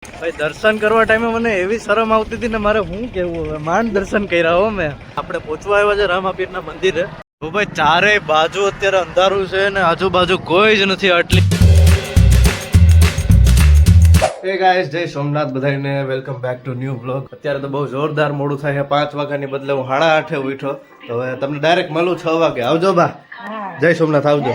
ભાઈ દર્શન કરવા ટાઈમે મને એવી શરમ આવતી હતી ને મારે શું કેવું હવે માંડ દર્શન કર્યા હો મેં. આપણે પહોંચવા આવ્યા છે રામાપીરના મંદિરે. તો ભાઈ ચારેય બાજુ અત્યારે અંધારું છે ને આજુબાજુ કોઈ જ નથી આટલી. હે ગાઈસ, જય સોમનાથ બધાને, welcome back to new vlog. અત્યારે તો બહુ જોરદાર મોડું થાય છે. 5 વાગ્યાની બદલે હું 8:30 ઉઠ્યો. તો હવે તમને ડાયરેક્ટ મળું 6 વાગે. આવજો બા. જય સોમનાથ, આવજો.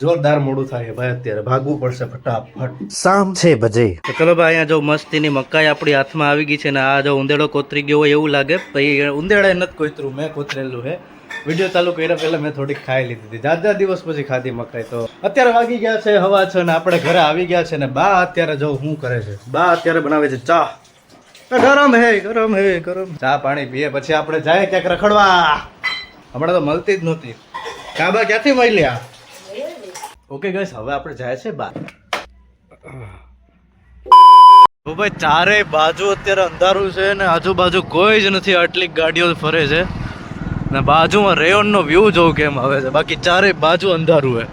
જોરદાર મોડું થાય ભાઈ, અત્યારે ભાગવું પડશે ફટાફટ. શામ 6 બજે. તો ચલો ભાઈ, અહીંયા જો મસ્તીની મકાઈ આપણી હાથમાં આવી ગઈ છે ને આ જો ઉંદેડો કોતરી ગયો હોય એવું લાગે. પછી ઉંદેડાએ નથી કોતરું, મેં કોતરેલું છે. વિડીયો ચાલુ કર્યા પહેલા મેં થોડીક ખાઈ લીધી હતી. જાજા દિવસ પછી ખાધી મકાઈ. તો અત્યારે વાગી ગયા છે હવા 6 ને આપણે ઘરે આવી ગયા છે ને બા અત્યારે જો શું કરે છે. બા અત્યારે બનાવે છે ચા. ગરમ હે ગરમ હે ગરમ. ચા પાણી પીએ પછી આપણે જાય ક્યાંક રખડવા. હમણાં તો મળતી જ નહોતી. કાબા ક્યાંથી મળ્યા? ઓકે ગાઈસ, હવે આપણે જાય છે બહાર. તો ભાઈ ચારેય બાજુ અત્યારે અંધારું છે ને આજુબાજુ કોઈ જ નથી. આટલી ગાડીઓ ફરે છે ને બાજુમાં રેયોનનો વ્યૂ જોઉં કેમ આવે છે. બાકી ચારેય બાજુ અંધારું છે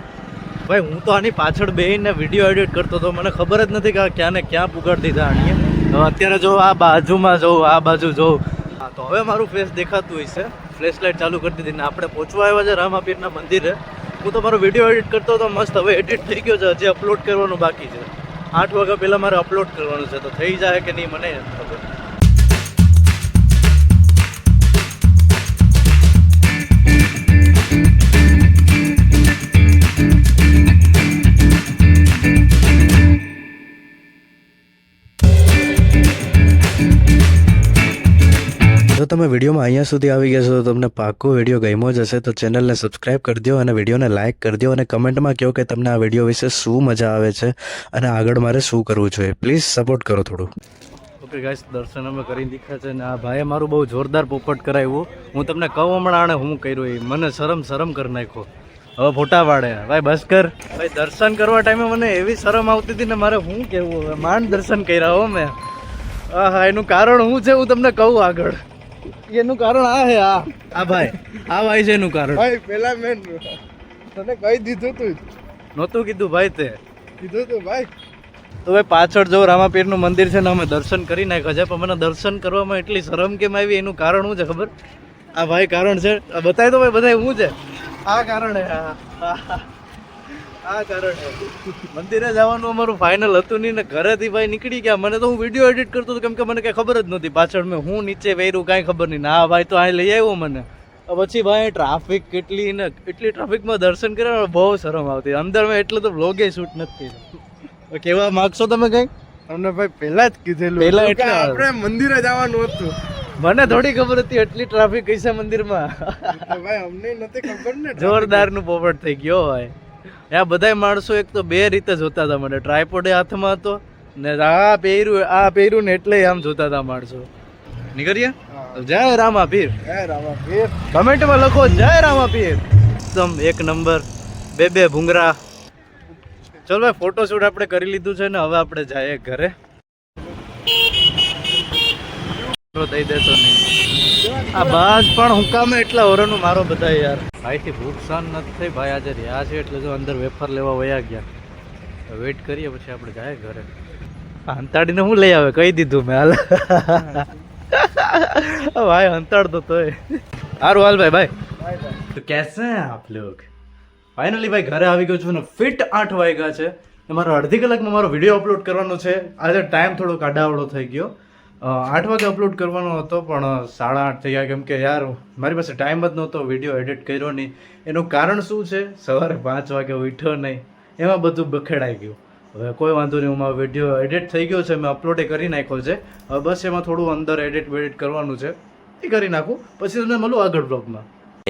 ભાઈ. હું તો આની પાછળ બેહીને વિડીયો એડિટ કરતો હતો, મને ખબર જ નથી કે ક્યાં ને ક્યાં પુગાડી દીધા આણીએ. હવે અત્યારે જો આ બાજુમાં જોઉં, આ બાજુ જોઉં. હા, તો હવે મારું ફેસ દેખાતું હોય છે. ફ્લેશ લાઇટ ચાલુ કરી દીધી ને આપણે પહોંચવા આવ્યા છે રામાપીરના મંદિરે. હું તો મારો વિડીયો એડિટ કરતો હતો મસ્ત. હવે એડિટ થઈ ગયો છે, હજી અપલોડ કરવાનું બાકી છે. 8 વાગ્યા પહેલાં મારે અપલોડ કરવાનું છે. તો થઈ જાય કે નહીં મને ખબર. જો તમે વિડીયોમાં અહીંયા સુધી આવી ગયા છો તો તમને પાક્કો વિડીયો ગમ્યો જ હશે તો ચેનલને સબસ્ક્રાઇબ કરી દો અને વિડીયોને લાઇક કરી દો અને કમેન્ટમાં કહો કે તમને આ વિડીયો વિશે શું મજા આવે છે અને આગળ મારે શું કરવું જોઈએ. પ્લીઝ સપોર્ટ કરો થોડું. ઓકે ગાઈસ, દર્શન અમે કરીને દીખા છે ને આ ભાઈએ મારું બહુ જોરદાર પોપટ કરાવ્યું. હું તમને કહું હમણાં આણે હું કર્યું એ મને શરમ કરી નાખ્યો. હવે ફોટા પાડે. ભાઈ બસ કર. ભાઈ દર્શન કરવા ટાઈમે મને એવી શરમ આવતી હતી ને મારે શું કહેવું હવે માંડ દર્શન કર્યા હો મેં. હા, એનું કારણ શું છે હું તમને કહું આગળ. એનું કારણ આ હે આ ભાઈ છે એનું કારણ. ભાઈ પેલા મેં તને કહી દીધું તું. નહોતું કીધું ભાઈ, તે કીધું તું ભાઈ. તો ભાઈ પાછળ જો રામાપીરનું મંદિર છે ને અમે દર્શન કરી નાખ્યા છે, પણ મને દર્શન કરવામાં એટલી શરમ કેમ આવી એનું કારણ શું છે ખબર? આ ભાઈ કારણ છે. બતાવી દો ભાઈ, બધાય શું છે. આ કારણ હે, આ કારણ હે. મંદિરે જવાનું અમારું ફાઇનલ હતું નહીં ને ઘરેથી ભાઈ નીકળી ગયા. મને તો હું વિડીયો એડિટ કરતો હતો કેમ કે મને કાંઈ ખબર જ નહોતી. પાછળ મેં હું નીચે વેર્યું કાંઈ ખબર નહીં. ના ભાઈ તો અહીં લઈ આવ્યો મને. પછી ભાઈ ટ્રાફિક કેટલી ને એટલી ટ્રાફિકમાં દર્શન કર્યા બહુ શરમ આવતી. અંદર મેં એટલે તો વ્લોગે શૂટ નથી કર્યો. કેવા માગશો તમે કંઈક? અમને ભાઈ પહેલા જ કીધેલું. પહેલા એટલે આપણે મંદિરે જવાનું હતું. મને થોડી ખબર હતી એટલી ટ્રાફિક હશે મંદિરમાં. ભાઈ અમને નથી ખબર ને. જોરદારનું પોપટ થઈ ગયો ભાઈ. ત્યાં બધા માણસો એક તો બે રીતે જોતા હતા મને. ટ્રાયપોડ હાથમાં હતો ને આ પહેર્યું ને એટલે આમ જોતા હતા માણસો. નીકળીએ. જય રામાપીર. હે રામાપીર. કમેન્ટમાં લખો જય રામાપીર. એકદમ એક નંબર. બે ભૂંગરા. ચલો ભાઈ, ફોટોશૂટ આપણે કરી લીધું છે ને હવે આપણે જઈએ ઘરે. દઈ દેતો નહીં આ બાજ પણ હુકામે એટલા ઓરનું મારો બધા યાર. ભાઈથી ભૂખ શાંત નથી થઈ. ભાઈ આજે રહ્યા છે એટલે જો અંદર વેફર લેવા વયા ગયા. વેઇટ કરીએ પછી આપણે જાય ઘરે. હંતાડીને હું લઈ આવે કહી દીધું મેં. હાલ ભાઈ હંતાડતો તોય સારું. હાલ ભાઈ. તો કેસે હે આપ લોગ? ફાઇનલી ભાઈ ઘરે આવી ગયો છું ને ફિટ 8 વાગ્યા છે. મારો અડધી કલાકમાં મારો વિડીયો અપલોડ કરવાનો છે. આજે ટાઈમ થોડોક આડાવડો થઈ ગયો. 8 વાગે અપલોડ કરવાનો હતો પણ 8:30 થઈ ગયા કેમ કે યાર મારી પાસે ટાઈમ જ નહોતો. વિડીયો એડિટ કર્યો નહીં. એનું કારણ શું છે? સવારે 5 વાગે ઉઠ્યો નહીં, એમાં બધું બખેડાઈ ગયું. હવે કોઈ વાંધો નહીં, હું મારો વિડીયો એડિટ થઈ ગયો છે, મેં અપલોડે કરી નાખ્યો છે. હવે બસ એમાં થોડું અંદર એડિટ કરવાનું છે, એ કરી નાખું પછી તમને મળું આગળ બ્લોગમાં.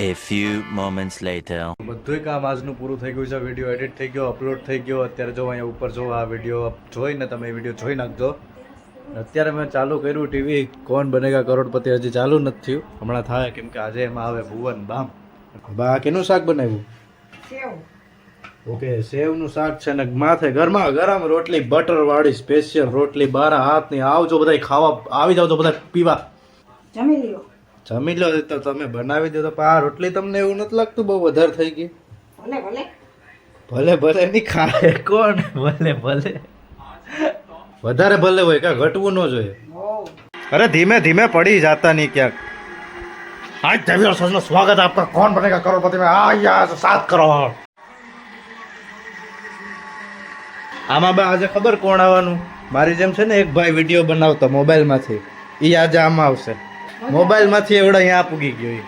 A few moments later. બધું કામ આજનું પૂરું થઈ ગયું છે. વિડીયો એડિટ થઈ ગયો, અપલોડ થઈ ગયો. અત્યારે જો અહીંયા ઉપર જો આ વિડીયો જોઈને તમે વિડીયો જોઈ નાખજો. અત્યારે મેં ચાલુ કર્યું ટીવી. કોણ બનેગા કરોડપતિ હજી ચાલુ નથી થયું. હમણાં થાય કેમ કે આજે એમાં આવે ભુવન બામ. બા કેનું શાક બનાવ્યું? ઓકે, સેવનું શાક છે ને માથે ગરમા ગરમ રોટલી, બટર વાળી સ્પેશિયલ રોટલી. 12 હાથની. આવજો બધા ખાવા, આવી જાવ તો બધા પીવા. જમી લો તો તમે બનાવી દો. તો આ રોટલી તમને એવું નથી લાગતું બહુ વધારે થઈ ગઈ? ભલે નહીં ખાય કોણ. ભલે વધારે ભલે હોય કાંઈ ઘટવું ન જોઈએ. અરે ધીમે ધીમે પડી જાતા નહીં ક્યાંક. आज देवी और सजनों स्वागत है आपका कौन बनेगा करोड़पति में आ यार 7 करोड़. આમાં બા આજે ખબર કોણ આવવાનું? મારી જેમ છે ને એક ભાઈ વિડીયો બનાવતો મોબાઈલમાંથી, એ આજે આમાં આવશે. મોબાઈલમાંથી એવડા અહીંયા પૂગી ગયો ઈ.